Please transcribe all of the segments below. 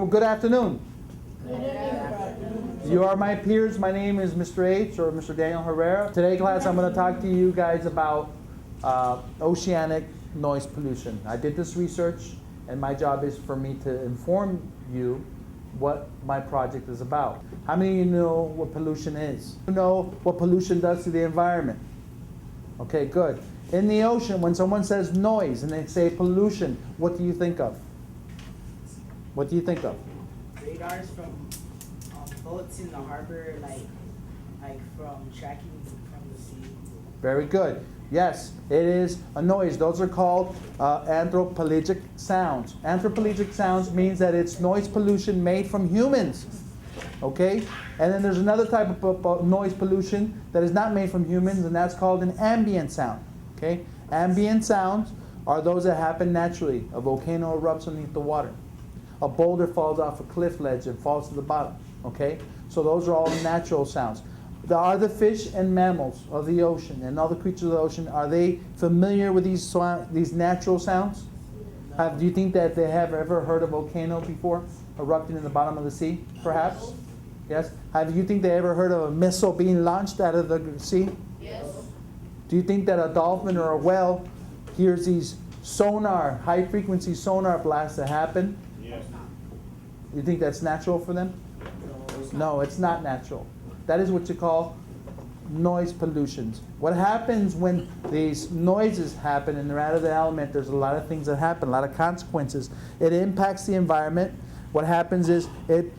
Good afternoon. You are my peers. My name is Mr. H or Mr. Daniel Herrera. Today, class, I'm going to talk to you guys about oceanic noise pollution. I did this research, and my job is for me to inform you what my project is about. How many of you know what pollution is? You know what pollution does to the environment? Okay, good. In the ocean, when someone says noise and they say pollution, what do you think of? What do you think of? Radars from boats in the harbor, like from tracking from the sea. Very good. Yes, it is a noise. Those are called anthropologic sounds. Anthropologic sounds means that it's noise pollution made from humans. Okay? And then there's another type of noise pollution that is not made from humans, and that's called an ambient sound. Okay? Ambient sounds are those that happen naturally. A volcano erupts underneath the water. A boulder falls off a cliff ledge and falls to the bottom. Okay? So those are all natural sounds. Are the fish and mammals of the ocean and all the creatures of the ocean, are they familiar with these natural sounds? Do you think that they have ever heard a volcano before erupting in the bottom of the sea, perhaps? Yes? Do you think they ever heard of a missile being launched out of the sea? Yes. Do you think that a dolphin or a whale hears these sonar, high-frequency sonar blasts that happen? Yes. You think that's natural for them? No, it's not natural. That is what you call noise pollutions. What happens when these noises happen and they're out of the element, there's a lot of things that happen, a lot of consequences. It impacts the environment. What happens is it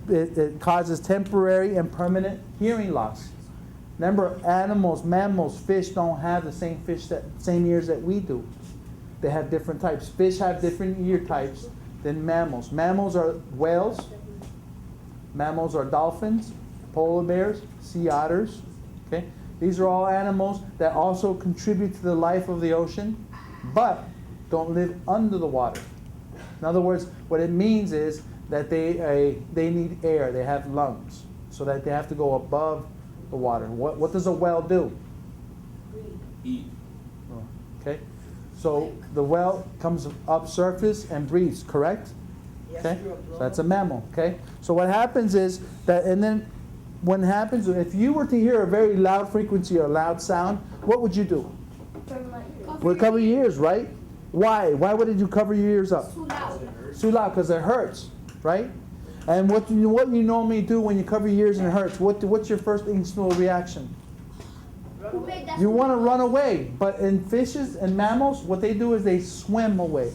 causes temporary and permanent hearing loss. Remember, animals, mammals, fish don't have the same ears that we do. They have different types. Fish have different ear types than mammals. Mammals are whales. Mammals are dolphins, polar bears, sea otters. Okay? These are all animals that also contribute to the life of the ocean, but don't live under the water. In other words, what it means is that they need air. They have lungs, so that they have to go above the water. What does a whale do? Eat. Okay? So the whale comes up surface and breathes, correct? Okay? So that's a mammal, okay? So what happens is that, and then what happens, if you were to hear a very loud frequency or a loud sound, what would you do? Would cover your ears, right? Why? Why would you cover your ears up? Too loud, because it hurts, right? And what you normally do when you cover your ears and it hurts, what's your first instinctual reaction? You want to run away. But in fishes and mammals, what they do is they swim away.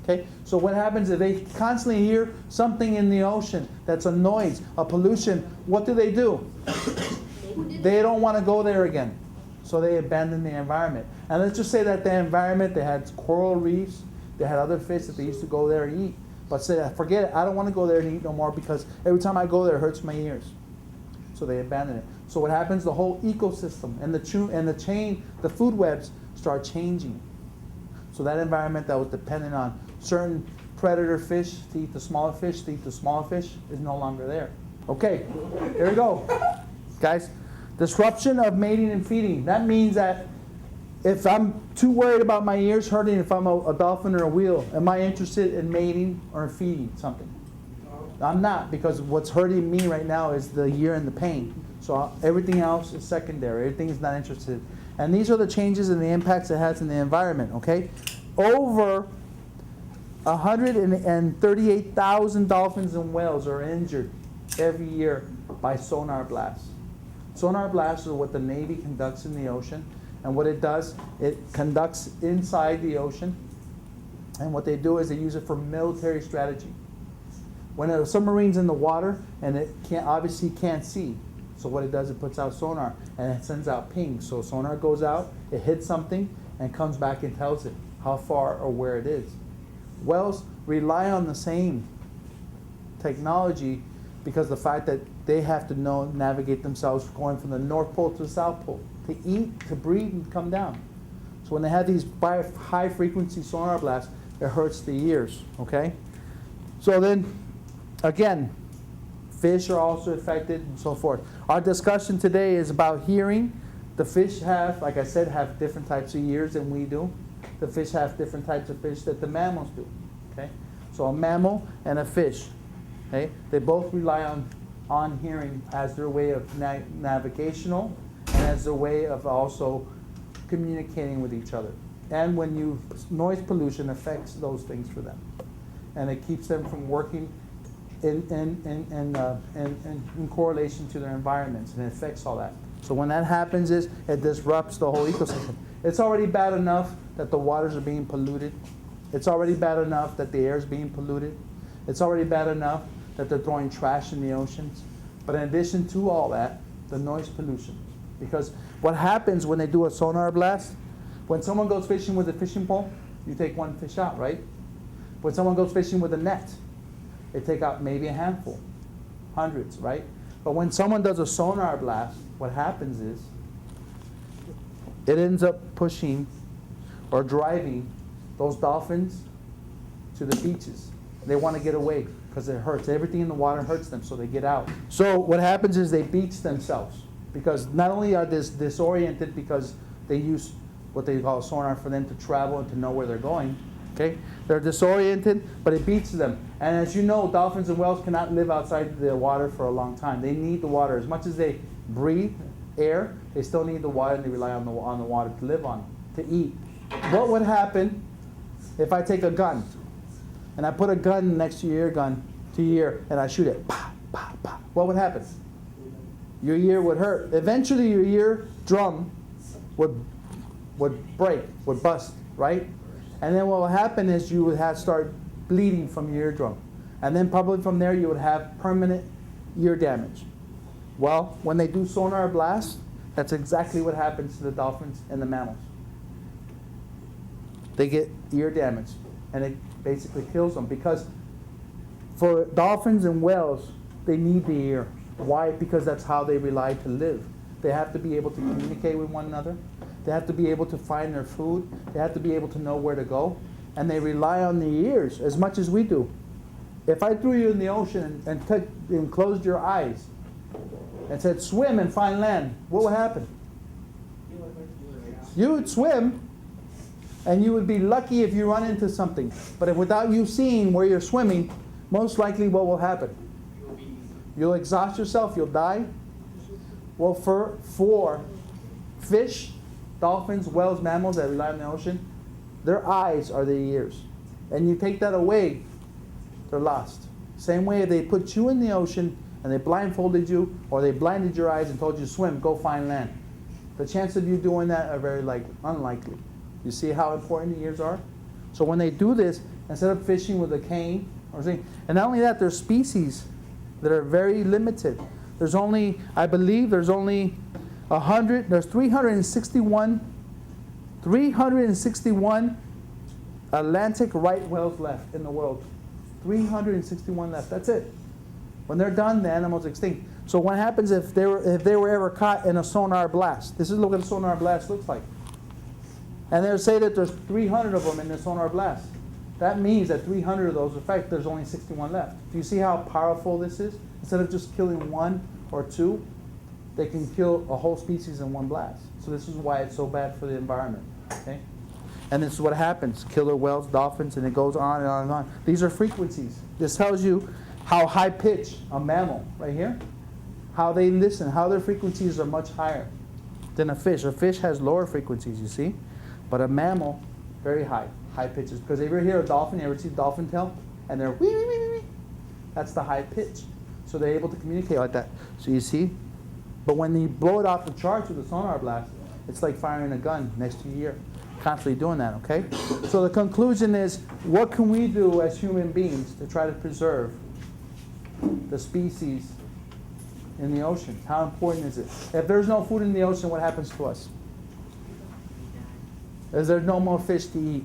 Okay? So what happens if they constantly hear something in the ocean that's a noise, a pollution, what do? They don't want to go there again. So they abandon the environment. And let's just say that the environment, they had coral reefs, they had other fish that they used to go there and eat. But say, forget it, I don't want to go there and eat no more because every time I go there it hurts my ears. So they abandon it. So what happens, the whole ecosystem and the chain, the food webs start changing. So that environment that was dependent on certain predator fish to eat the smaller fish, is no longer there. Okay, here we go. Guys, disruption of mating and feeding. That means that if I'm too worried about my ears hurting, if I'm a dolphin or a whale, am I interested in mating or feeding something? I'm not, because what's hurting me right now is the ear and the pain. So everything else is secondary. Everything is not interested. And these are the changes and the impacts it has in the environment, okay? Over 138,000 dolphins and whales are injured every year by sonar blasts. Sonar blasts are what the Navy conducts in the ocean. And what it does, it conducts inside the ocean. And what they do is they use it for military strategy. When a submarine's in the water and it obviously can't see, so what it does, it puts out sonar and it sends out pings. So sonar goes out, it hits something, and comes back and tells it how far or where it is. Whales rely on the same technology because the fact that they have to navigate themselves going from the North Pole to the South Pole to eat, to breathe, and come down. So when they have these high frequency sonar blasts, it hurts the ears, okay? So then, again, fish are also affected and so forth. Our discussion today is about hearing. The fish have, like I said, have different types of ears than we do. The fish have different types of fish that the mammals do, okay? So a mammal and a fish. Okay? They both rely on hearing as their way of navigational and as their way of also communicating with each other. And when noise pollution affects those things for them. And it keeps them from working in correlation to their environments, and it affects all that. So when that happens it disrupts the whole ecosystem. It's already bad enough that the waters are being polluted. It's already bad enough that the air is being polluted. It's already bad enough that they're throwing trash in the oceans. But in addition to all that, the noise pollution. Because what happens when they do a sonar blast, when someone goes fishing with a fishing pole, you take one fish out, right? When someone goes fishing with a net, they take out maybe a handful, hundreds, right? But when someone does a sonar blast, what happens is it ends up pushing or driving those dolphins to the beaches. They want to get away because it hurts. Everything in the water hurts them, so they get out. So what happens is they beach themselves because not only are they disoriented because they use what they call sonar for them to travel and to know where they're going. Okay? They're disoriented, but it beats them. And as you know, dolphins and whales cannot live outside the water for a long time. They need the water. As much as they breathe air, they still need the water, and they rely on the water to live on, to eat. What would happen if I take a gun and I put a gun next to your ear gun, to your ear, and I shoot it? Pah, pah, pah. What would happen? Your ear would hurt. Eventually your ear drum would break, would bust, right? And then what will happen is you would start bleeding from your eardrum. And then probably from there you would have permanent ear damage. Well, when they do sonar blasts, that's exactly what happens to the dolphins and the mammals. They get ear damage, and it basically kills them. Because for dolphins and whales, they need the ear. Why? Because that's how they rely to live. They have to be able to communicate with one another. They have to be able to find their food. They have to be able to know where to go. And they rely on the ears as much as we do. If I threw you in the ocean and closed your eyes and said, swim and find land, what would happen? You would swim, and you would be lucky if you run into something. But if without you seeing where you're swimming, most likely what will happen? You'll exhaust yourself, you'll die. Well, for fish, dolphins, whales, mammals that rely on the ocean, their eyes are the ears. And you take that away, they're lost. Same way they put you in the ocean and they blindfolded you, or they blinded your eyes and told you to swim, go find land. The chance of you doing that are very unlikely. You see how important the ears are? So when they do this, instead of fishing with a cane, and not only that, there's species that are very limited. There's only, I believe, there's 361 Atlantic right whales left in the world. 361 left. That's it. When they're done, the animal's extinct. So what happens if they were ever caught in a sonar blast? This is what a sonar blast looks like. And they'll say that there's 300 of them in the sonar blast. That means that 300 of those, in fact, there's only 61 left. Do you see how powerful this is? Instead of just killing one or two, they can kill a whole species in one blast. So this is why it's so bad for the environment. Okay? And this is what happens. Killer whales, dolphins, and it goes on and on and on. These are frequencies. This tells you how high pitch a mammal, right here, how they listen, how their frequencies are much higher than a fish. A fish has lower frequencies, you see? But a mammal, very high pitches. Because if you ever hear a dolphin, you ever see a dolphin tail? And they're wee, wee, wee, wee, wee. That's the high pitch. So they're able to communicate like that. So you see? But when you blow it off the charts with a sonar blast, it's like firing a gun next to your ear. Constantly doing that, okay? So the conclusion is, what can we do as human beings to try to preserve the species in the ocean? How important is it? If there's no food in the ocean, what happens to us? Is there no more fish to eat?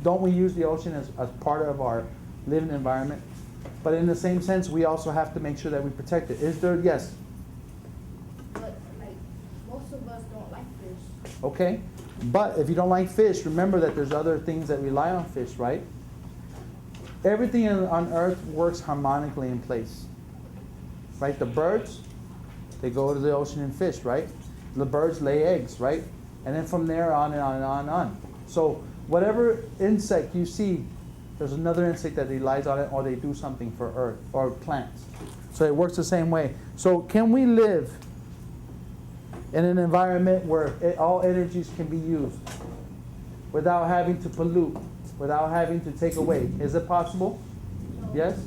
Don't we use the ocean as part of our living environment? But in the same sense, we also have to make sure that we protect it. Is there, yes? But, most of us don't like fish. Okay. But if you don't like fish, remember that there's other things that rely on fish, right? Everything on earth works harmonically in place. Right? The birds, they go to the ocean and fish, right? The birds lay eggs, right? And then from there on and on and on and on. So whatever insect you see there's another insect that relies on it, or they do something for earth or plants. So it works the same way. So can we live in an environment where all energies can be used without having to pollute, without having to take away? Is it possible? Yes?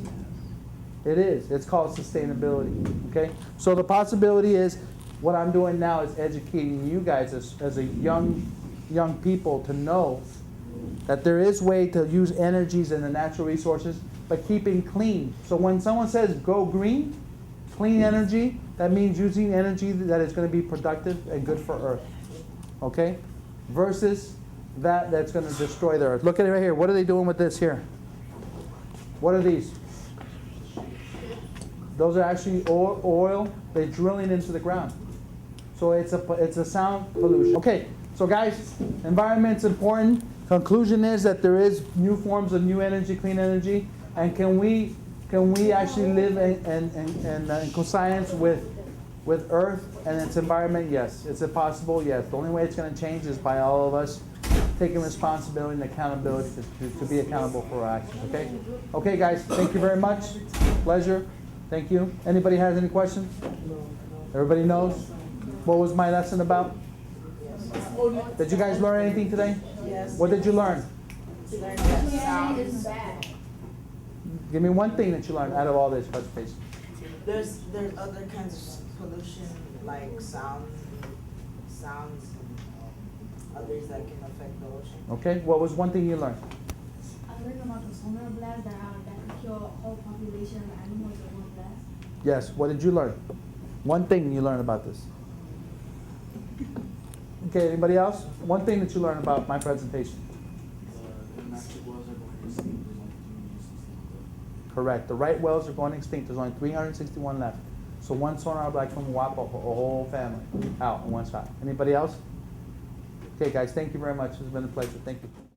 It is. It's called sustainability. Okay? So the possibility is, what I'm doing now is educating you guys as a young people to know that there is way to use energies and the natural resources, but keeping clean. So when someone says go green, clean energy, that means using energy that is going to be productive and good for Earth. Okay? Versus that's going to destroy the Earth. Look at it right here. What are they doing with this here? What are these? Those are actually oil. They're drilling into the ground. So it's a sound pollution. Okay, so guys, environment's important. Conclusion is that there is new forms of new energy, clean energy, and can we actually live in conscience with Earth and its environment? Yes. Is it possible? Yes. The only way it's going to change is by all of us taking responsibility and accountability to be accountable for our actions. Okay? Okay, guys. Thank you very much. Pleasure. Thank you. Anybody has any questions? Everybody knows what was my lesson about? Did you guys learn anything today? Yes. What did you learn? We learned that sound is bad. Give me one thing that you learned out of all this, touch base. There's other kinds of pollution like sounds and others that can affect the ocean. Okay? What was one thing you learned? I learned about the sonar blast that could kill a whole population of animals in one blast. Yes. What did you learn? One thing you learned about this. Okay, anybody else? One thing that you learned about my presentation. The domestic wells are going extinct. There's only 361 left. Correct. The right whales are going extinct. There's only 361 left. So one sonar black can wipe off a whole family out in one shot. Anybody else? Okay, guys, thank you very much. It's been a pleasure. Thank you.